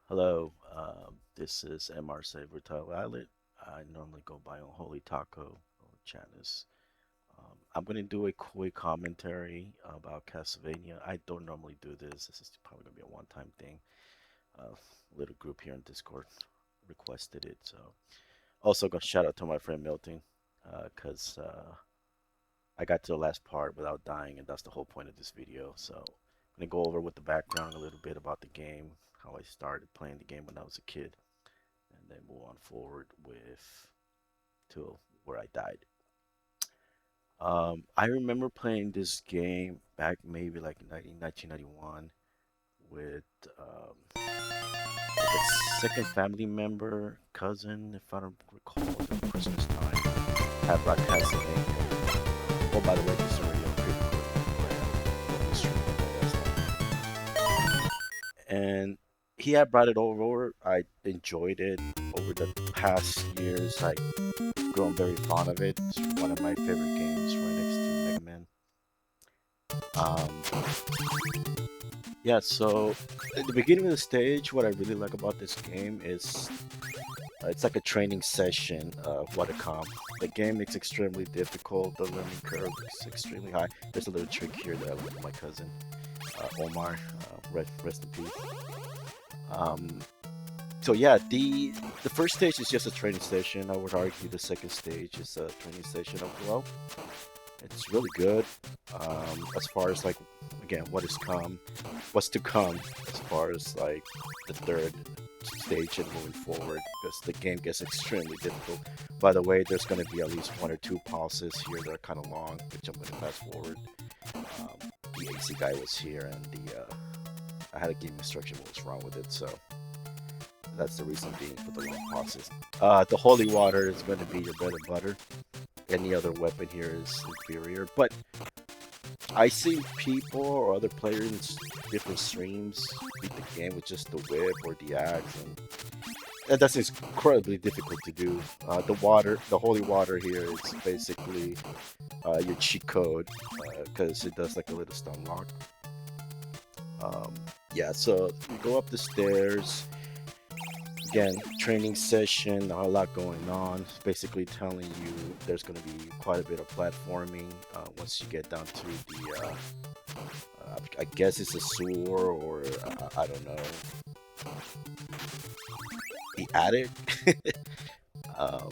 Hello, this is MR Saber Title Islet. I normally go by Unholy Taco or Janice. I'm going to do a quick commentary about Castlevania. I don't normally do this. This is probably going to be a one-time thing. Little group here in Discord requested it. So, also going to shout out to my friend Milton because I got to the last part without dying, and that's the whole point of this video. So, I'm going to go over with the background a little bit about the game, how I started playing the game when I was a kid and then move on forward with to where I died. I remember playing this game back maybe like in 1991 with like a second family member, cousin, if I don't recall, during Christmas time. Had brought Castlevania. Oh, by the way, this is already a pretty quick and he had brought it over. I enjoyed it over the past years. I grown very fond of it. It's one of my favorite games, right next to Mega Man. Um, yeah, so at the beginning of the stage, what I really like about this game is it's like a training session of what to come. The game is extremely difficult. The learning curve is extremely high. There's a little trick here that I learned from my cousin Omar. Rest in peace. Um, so yeah, the first stage is just a training session. I would argue the second stage is a training session as well. It's really good. As far as like again, what's to come as far as like the third stage and moving forward because the game gets extremely difficult. By the way, there's going to be at least one or two pauses here that are kind of long, which I'm going to fast forward. The AC guy was here, and the I had to give instruction what was wrong with it, so that's the reason being for the long pauses. The holy water is going to be your bread and butter. Any other weapon here is inferior, but I see people or other players in different streams beat the game with just the whip or the axe, and that's incredibly difficult to do. The holy water here is basically your cheat code because it does like a little stun lock. Um, yeah, so you go up the stairs. Again, training session, a lot going on. It's basically telling you there's going to be quite a bit of platforming once you get down to the, I guess it's a sewer or I don't know, the attic. um,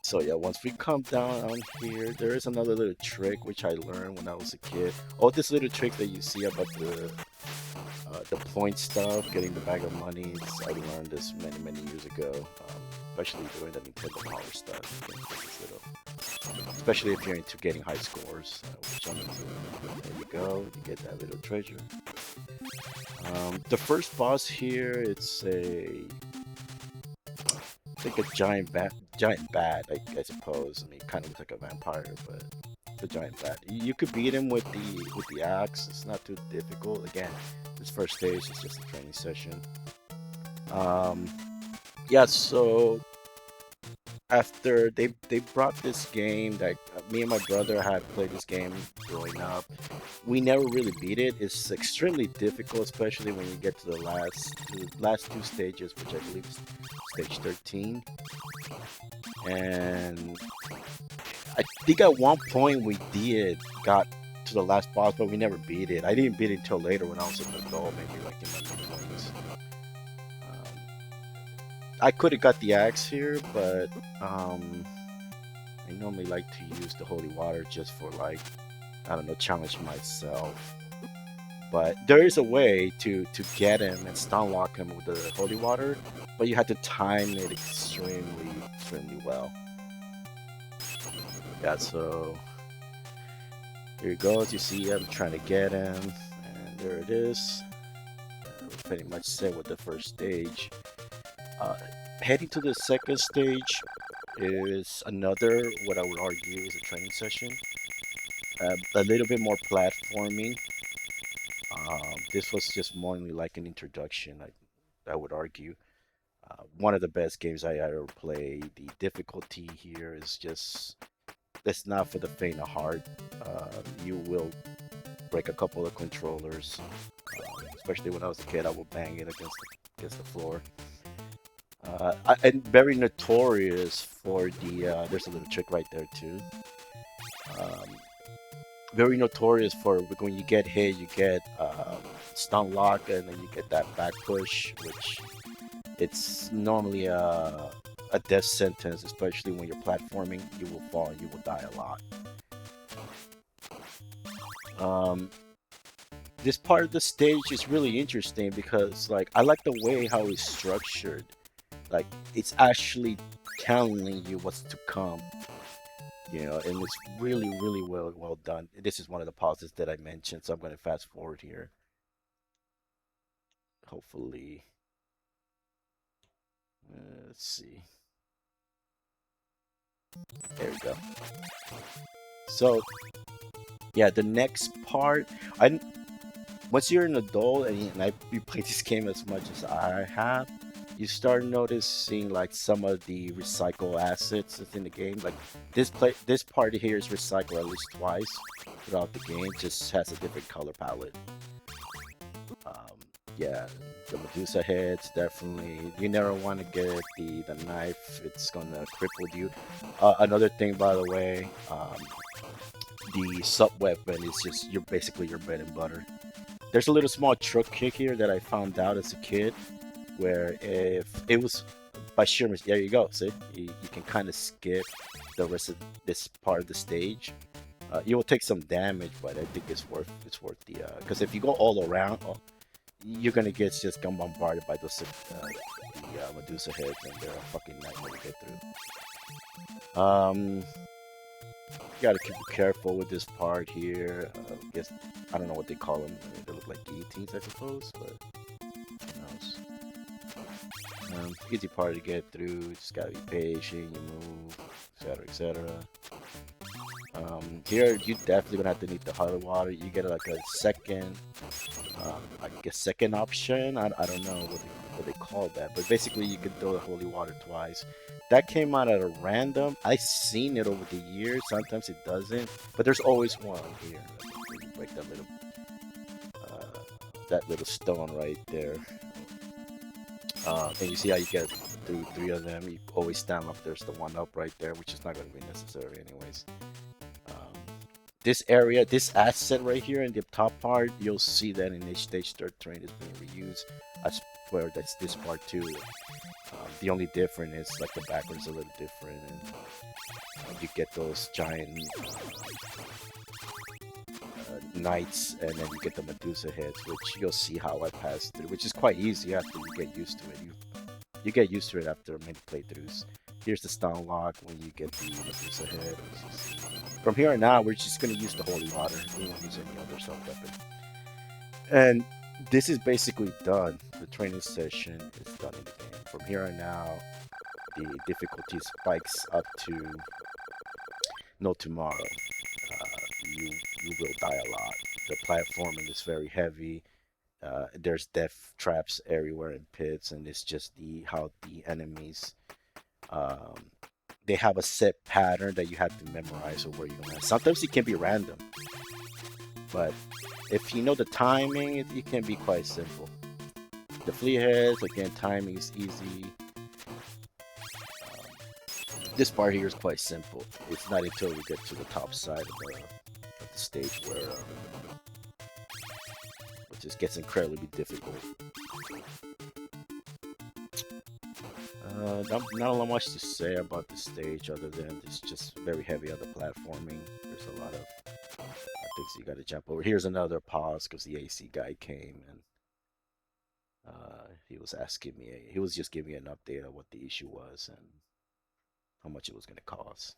so yeah, once we come down on here, there is another little trick which I learned when I was a kid. Oh, this little trick that you see about the point stuff, getting the bag of money. I learned this many years ago, especially doing the Nintendo Power stuff. Especially if you're into getting high scores, which I'm into. There you go, you get that little treasure. The first boss here, it's I think a giant bat, I suppose. I mean, kind of looks like a vampire, but the giant bat. You could beat him with the axe. It's not too difficult. Again, this first stage is just a training session. Um, yeah. So after they brought this game that me and my brother had played this game growing up, we never really beat it. It's extremely difficult, especially when you get to the last two stages, which I believe is stage 13. And I think at one point we did got to the last boss, but we never beat it. I didn't beat it until later when I was an adult, maybe like in my mid-20s. I could have got the axe here, but um, I normally like to use the holy water just for like I don't know, challenge myself. But there is a way to get him and stun lock him with the holy water, but you have to time it extremely well. Yeah, so here it goes. You see, I'm trying to get him, and there it is. We're pretty much set with the first stage. Uh, Heading to the second stage is another, what I would argue is a training session. A little bit more platforming. This was just more like an introduction, I would argue. One of the best games I ever played. The difficulty here is just, it's not for the faint of heart. You will break a couple of controllers. Especially when I was a kid, I would bang it against the floor. And very notorious for the. There's a little trick right there too. Um, Very notorious for when you get hit, you get stun lock, and then you get that back push, which it's normally a death sentence, especially when you're platforming. You will fall and you will die a lot. Um, this part of the stage is really interesting because, like, I like the way how it's structured. Like, it's actually telling you what's to come, and it's really, really well done. This is one of the pauses that I mentioned, so I'm going to fast forward here. Hopefully, let's see. There we go. So, yeah, the next part, I once you're an adult and you play this game as much as I have, you start noticing like some of the recycle assets that's in the game. Like this part here is recycled at least twice throughout the game, just has a different color palette. Um, yeah, the Medusa heads definitely. You never want to get the knife; it's gonna cripple you. Another thing, by the way, the sub weapon is just basically your bread and butter. There's a little small trick here that I found out as a kid, where if it was by sheer there you go. See, you can kind of skip the rest of this part of the stage. You will take some damage, but I think it's worth the because if you go all around, you're gonna get just bombarded by those the Medusa heads, and they're a fucking nightmare to get through. You gotta keep careful with this part here. I guess I don't know what they call them. I mean, they look like guillotines, I suppose, but who knows? Easy part to get through. Just gotta be patient. You move, etc., etc. Here you definitely gonna have to need the holy water. You get like a second, I guess second option. I don't know what they call that, but basically you can throw the holy water twice. That came out at a random. I've seen it over the years. Sometimes it doesn't, but there's always one here. You break that little stone right there. And you see how you get through three of them. You always stand up. There's the one up right there, which is not going to be necessary anyways. Um, this area, this asset right here in the top part, you'll see that in each stage third terrain is being reused. I swear that's this part too. The only difference is like the background's a little different, and you get those giant knights, and then you get the Medusa heads, which you'll see how I pass through, which is quite easy after you get used to it. You get used to it after many playthroughs. Here's the stun lock when you get the Medusa head. From here on out, we're just going to use the holy water. We won't use any other sub weapon. And this is basically done. The training session is done in the game. From here on out, the difficulty spikes up to no tomorrow. You will die a lot. The platforming is very heavy. There's death traps everywhere in pits, and it's just how the enemies um, they have a set pattern that you have to memorize or where you're gonna. Sometimes it can be random, but if you know the timing, it can be quite simple. The flea heads, again, timing is easy. This part here is quite simple. It's not until we get to the top side of the stage where it just gets incredibly difficult. Not a lot much to say about the stage other than it's just very heavy on the platforming. There's a lot of things you got to jump over. Here's another pause because the AC guy came and he was asking me. He was just giving me an update on what the issue was and how much it was going to cost.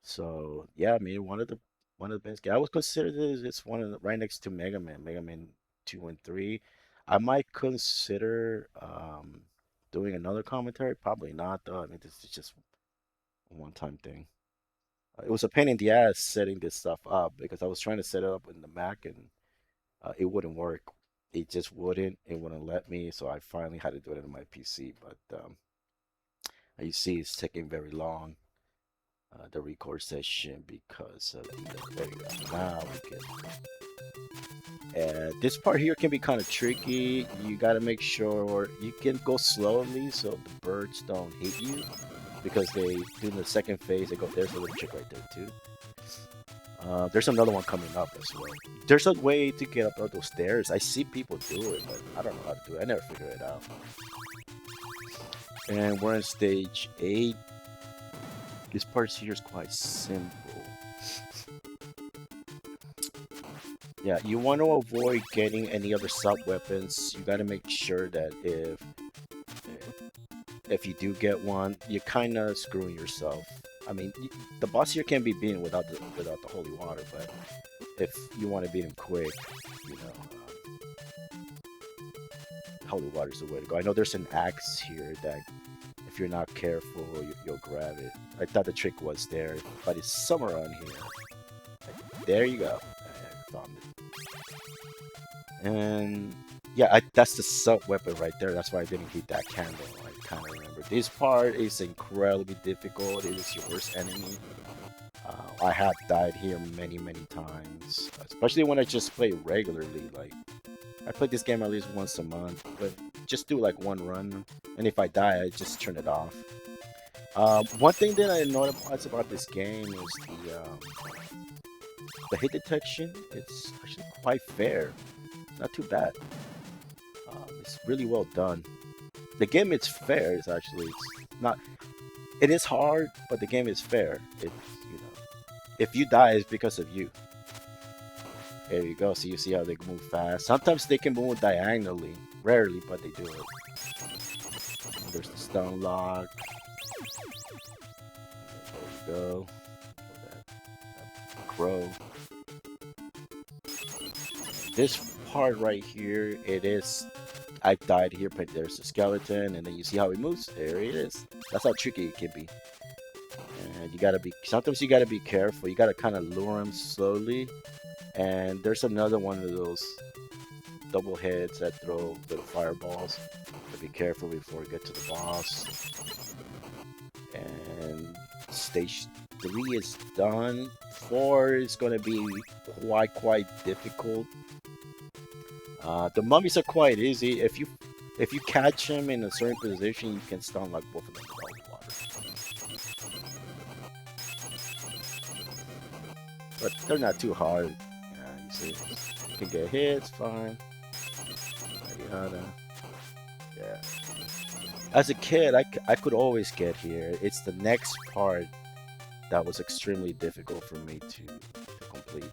So yeah, I mean one of the best games. I would consider this it's one of the, right next to Mega Man 2 and 3. I might consider doing another commentary. Probably not though. I mean this is just a one-time thing. It was a pain in the ass setting this stuff up because I was trying to set it up in the Mac and it wouldn't work. It just wouldn't. It wouldn't let me. So I finally had to do it on my PC. But you see, it's taking very long. The record session because of there you go. Now we can This part here can be kind of tricky. You got to make sure you can go slowly so the birds don't hit you because they do the second phase. They go there's a little trick right there too. There's another one coming up as well. There's a way to get up those stairs. I see people do it, but I don't know how to do it. I never figured it out. And we're on stage 8. This part here is quite simple. Yeah, you want to avoid getting any other sub weapons. You got to make sure that if you do get one, you're kind of screwing yourself. I mean, the boss here can be beaten without the holy water, but if you want to beat him quick, you know, holy water is the way to go. I know there's an axe here that if you're not careful, you'll grab it. I thought the trick was there, but it's somewhere around here. There you go. I found it. And yeah, that's the sub weapon right there. That's why I didn't hit that candle. I kind of remember. This part is incredibly difficult. It is your worst enemy. I have died here many times, especially when I just play regularly. Like I play this game at least once a month, but just do like one run, and if I die, I just turn it off. One thing that I noticed about this game is the hit detection. It's actually quite fair. Not too bad. It's really well done. The game is fair. It's not. It is hard, but the game is fair. It's if you die, it's because of you. There you go. So you see how they move fast. Sometimes they can move diagonally. Rarely, but they do it. And there's the stone lock. There you go. That crow. This part right here, I died here, but there's a skeleton, and then you see how he moves. There it is. That's how tricky it can be. And sometimes you gotta be careful. You gotta kind of lure him slowly. And there's another one of those double heads that throw little fireballs. So be careful before you get to the boss. And stage 3 is done. 4 is gonna be quite difficult. The mummies are quite easy. If you catch him in a certain position, you can stun like both of them with holy water. But they're not too hard. Yeah, you see, you can get hits, fine. Yeah. As a kid, I could always get here. It's the next part that was extremely difficult for me to complete.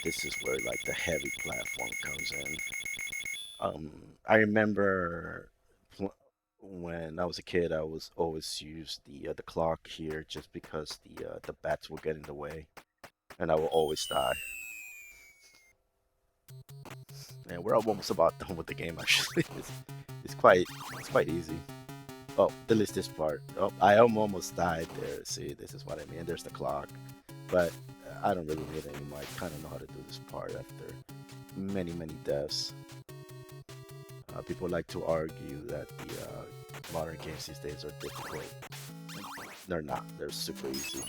This is where like the heavy platform comes in. I remember when I was a kid, I was always use the clock here just because the bats will get in the way, and I will always die. And we're almost about done with the game actually. it's quite easy. Oh, delete this part. Oh, I almost died there. See, this is what I mean. There's the clock, but I don't really need it anymore. I kind of know how to do this part after many deaths. People like to argue that the modern games these days are difficult. They're not. They're super easy.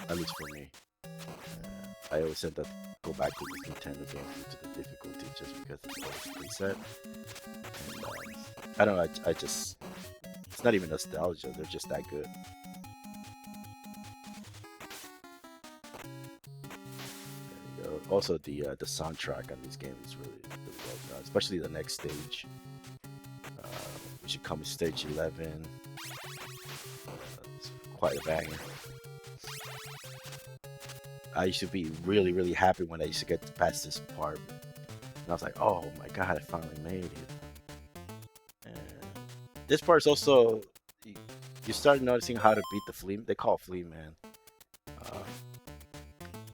At least for me. I always said that go back to these Nintendo games due to the difficulty just because it's always preset. And I don't know. I just it's not even nostalgia. They're just that good. Also, the soundtrack on this game is really well done, especially the next stage. We should come to stage 11. It's quite a banger. I used to be really happy when I used to get past this part, and I was like, "Oh my god, I finally made it!" And this part is also you start noticing how to beat the flea. They call it flea man.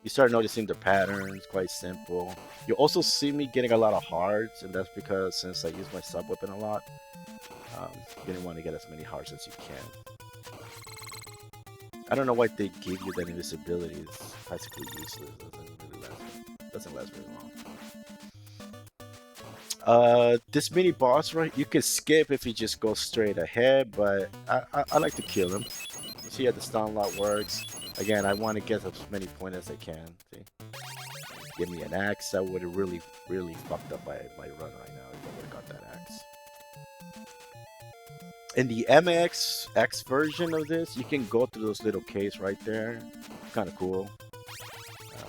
You start noticing the patterns, quite simple. You also see me getting a lot of hearts, and that's because since I use my sub weapon a lot, you didn't want to get as many hearts as you can. I don't know why they give you that invisibility. It's basically useless. Doesn't last very long. This mini boss, right? You can skip if you just go straight ahead, but I like to kill him. See how the stun lock works. Again, I want to get as many points as I can. See? Give me an axe. I would have really fucked up my run right now if I would have got that axe. In the MXX version of this, you can go through those little caves right there. Kind of cool.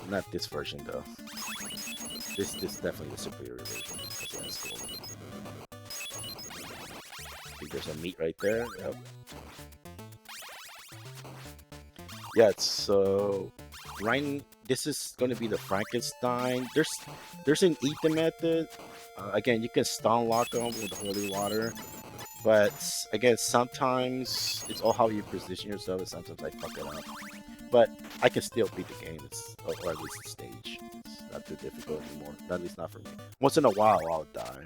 Not this version though. This definitely the superior version. Yeah, that's cool. I think there's a meat right there. Yep. Yeah, so right, this is going to be the Frankenstein. There's an eat method. Again, you can stun lock them with the holy water, but again, sometimes it's all how you position yourself. And sometimes I fuck it up, but I can still beat the game. Or at least the stage. It's not too difficult anymore. At least not for me. Once in a while, I'll die.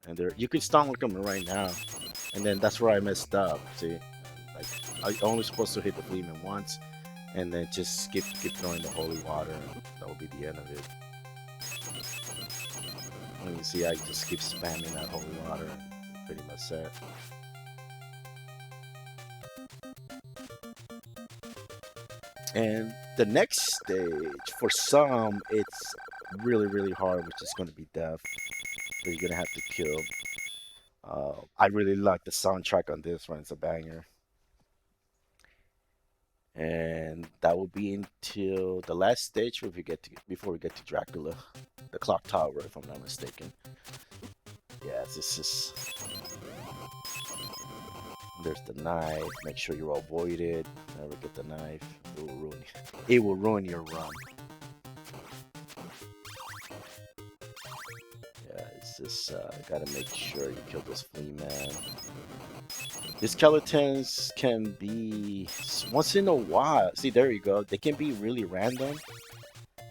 And there, you can stun lock them right now, and then that's where I messed up. See. Like, I only supposed to hit the Fleeman once, and then just keep throwing the holy water, and that will be the end of it. And you see, I just keep spamming that holy water, and pretty much set. And the next stage, for some, it's really hard, which is going to be death. So you're gonna have to kill. I really like the soundtrack on this one; it's a banger. And that will be until the last stage before we get to Dracula, the clock tower, if I'm not mistaken. Yeah, this is. There's the knife. Make sure you avoid it. Never get the knife. It will ruin. It will ruin your run. Yeah, it's just gotta make sure you kill this flea man. The skeletons can be once in a while. See, there you go. They can be really random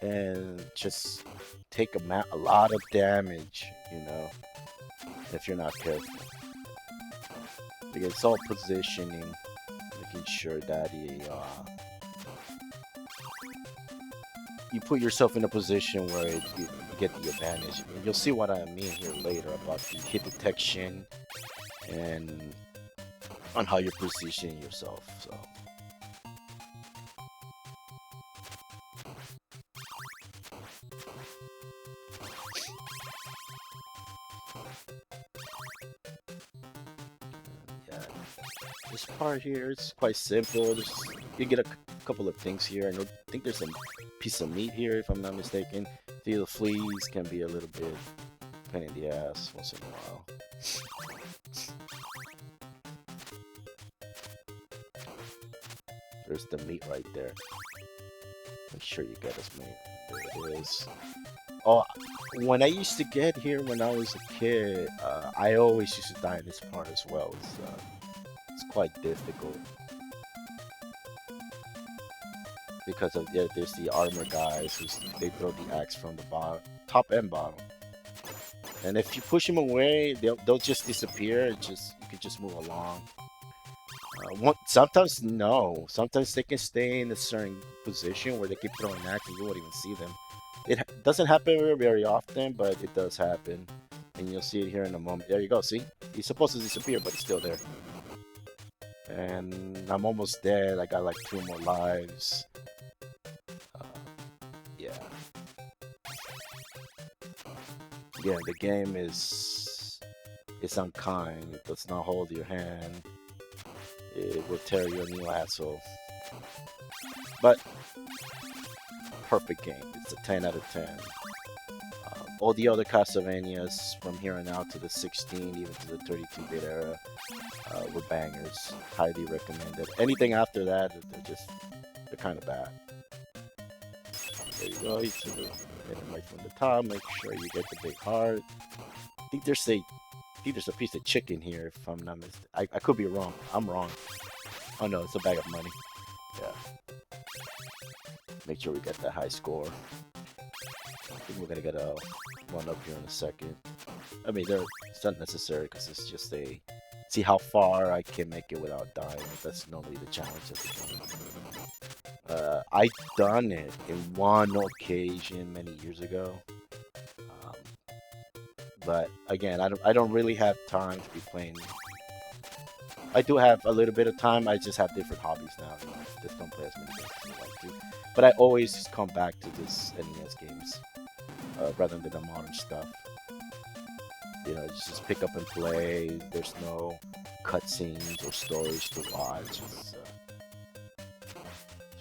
and just take a lot of damage, you know, if you're not careful. Because it's all positioning, making sure that you put yourself in a position where you get the advantage. And you'll see what I mean here later about the hit detection and on how you're positioning yourself. So. Yeah, this part here is quite simple. You get a couple of things here. I think there's a piece of meat here, if I'm not mistaken. The fleas can be a little bit pain in the ass once in a while. There's the meat right there. Make sure you get this meat. There it is. Oh, when I used to get here when I was a kid, I always used to die in this part as well. It's quite difficult because of there's the armor guys they throw the axe from the bottom, top and bottom, and if you push them away, they'll just disappear. You can just move along. Sometimes no, sometimes they can stay in a certain position where they keep throwing axe and you won't even see them. It doesn't happen very often, but it does happen. And you'll see it here in a moment. There you go, see? He's supposed to disappear, but he's still there. And I'm almost dead. I got like 2 more lives. Yeah. Yeah, the game is unkind. It does not hold your hand. It will tear you a new asshole. But perfect game. It's a 10 out of 10. All the other Castlevanias from here on out to the 16, even to the 32-bit era, were bangers. Highly recommended. Anything after that, they're kind of bad. There you go. You hit it right from the top. Make sure you get the big heart. I think there's a piece of chicken here, if I'm not mistaken. I could be wrong. I'm wrong. Oh no, it's a bag of money. Yeah. Make sure we get that high score. I think we're gonna get a one up here in a second. I mean, it's not necessary because it's just see how far I can make it without dying. That's normally the challenge of the game. I done it in one occasion many years ago. Um, but again, I don't really have time to be playing. I do have a little bit of time. I just have different hobbies now. Just don't play as many games as I like to. But I always just come back to this NES games rather than the modern stuff. Just pick up and play. There's no cutscenes or stories to watch. It's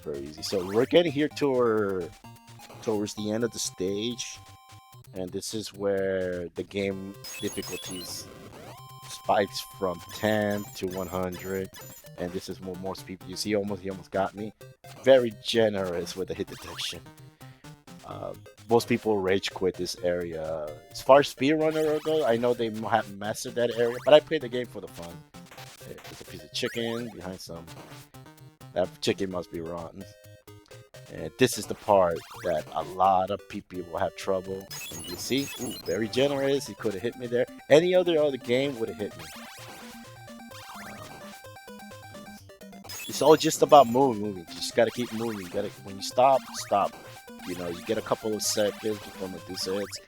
very easy. So we're getting here towards the end of the stage, and this is where the game difficulties spikes from 10 to 100, and this is what most people you see. He almost got me. Very generous with the hit detection. Uh, Most people rage quit this area. As far as speedrunner go, I know they have mastered that area, but I played the game for the fun. There's a piece of chicken behind some. That chicken must be rotten. And this is the part that a lot of people will have trouble. And you see, ooh, very generous. He could have hit me there. Any other game would have hit me. It's all just about moving. You just gotta keep moving. When you stop, stop. You get a couple of seconds before Medusa hits.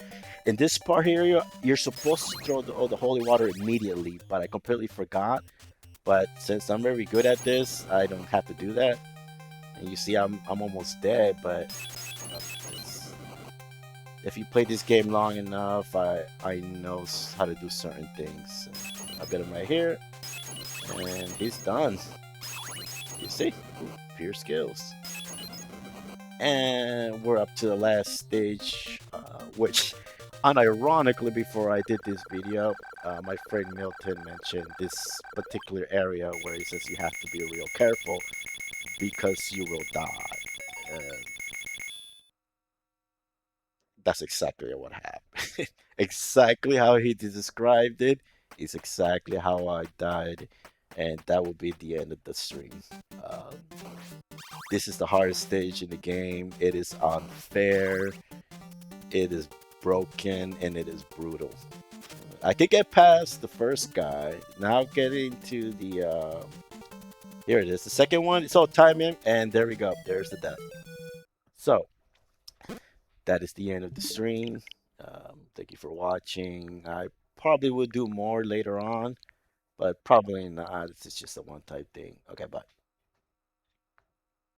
In this part here, you're supposed to throw the holy water immediately, but I completely forgot. But since I'm very good at this, I don't have to do that. And you see, I'm almost dead, but if you play this game long enough, I know how to do certain things. I've got him right here, and he's done. You see, ooh, pure skills. And we're up to the last stage, which, unironically, before I did this video, my friend Milton mentioned this particular area where he says you have to be real careful because you will die. That's exactly what happened. Exactly how he described it is exactly how I died, and that will be the end of the stream. Um, this is the hardest stage in the game. It is unfair, it is broken, and it is brutal. I could get past the first guy. Now getting to the here it is, the second one. So timing, and there we go. There's the death. So that is the end of the stream. Thank you for watching. I probably will do more later on, but probably not. It's just a one-time thing. Okay, bye.